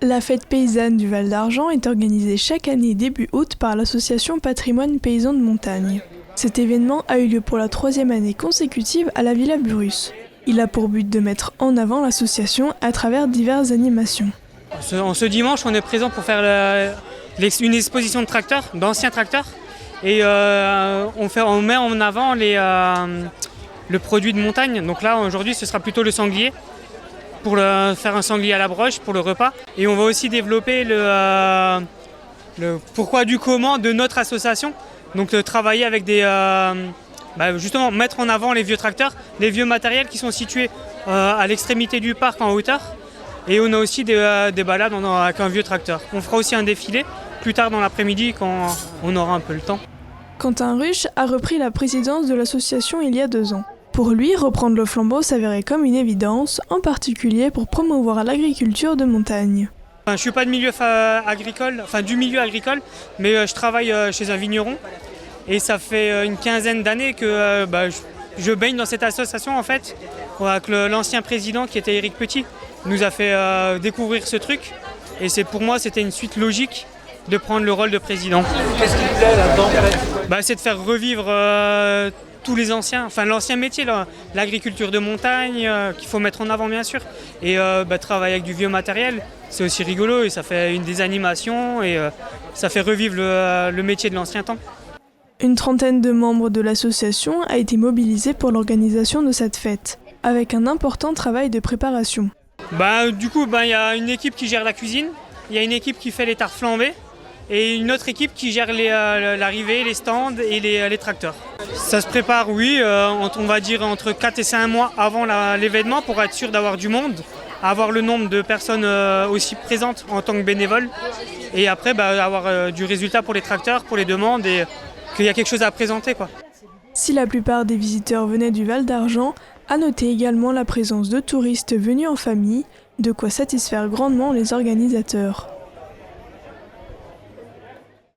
La fête paysanne du Val d'Argent est organisée chaque année début août par l'association Patrimoine Paysan de Montagne. Cet événement a eu lieu pour la 3e année consécutive à la Villa Burrus. Il a pour but de mettre en avant l'association à travers diverses animations. Ce dimanche, on est présent pour faire une exposition de tracteurs, d'anciens tracteurs. Et on met en avant le produit de montagne. Donc là, aujourd'hui, ce sera plutôt le sanglier, pour faire un sanglier à la broche pour le repas. Et on va aussi développer le pourquoi du comment de notre association. Donc travailler avec justement mettre en avant les vieux tracteurs, les vieux matériels qui sont situés à l'extrémité du parc en hauteur. Et on a aussi des balades avec un vieux tracteur. On fera aussi un défilé plus tard dans l'après-midi quand on aura un peu le temps. Quentin Ruche a repris la présidence de l'association il y a 2 ans. Pour lui, reprendre le flambeau s'avérait comme une évidence, en particulier pour promouvoir l'agriculture de montagne. Je ne suis pas de milieu agricole, du milieu agricole, mais je travaille chez un vigneron. Et ça fait une 15aine d'années que je baigne dans cette association en fait, avec l'ancien président qui était Éric Petit. Il nous a fait découvrir ce truc. Et pour moi, c'était une suite logique de prendre le rôle de président. Qu'est-ce qui te plaît là-dedans ? C'est de faire revivre tous les anciens, l'ancien métier, l'agriculture de montagne, qu'il faut mettre en avant bien sûr. Et travailler avec du vieux matériel, c'est aussi rigolo et ça fait des animations et ça fait revivre le métier de l'ancien temps. Une 30aine de membres de l'association a été mobilisée pour l'organisation de cette fête, avec un important travail de préparation. Il y a une équipe qui gère la cuisine, il y a une équipe qui fait les tartes flambées et une autre équipe qui gère l'arrivée, les stands et les tracteurs. Ça se prépare, on va dire entre 4 et 5 mois avant l'événement pour être sûr d'avoir du monde, avoir le nombre de personnes aussi présentes en tant que bénévoles et après avoir du résultat pour les tracteurs, pour les demandes et qu'il y a quelque chose à présenter, quoi. Si la plupart des visiteurs venaient du Val d'Argent, à noter également la présence de touristes venus en famille, de quoi satisfaire grandement les organisateurs.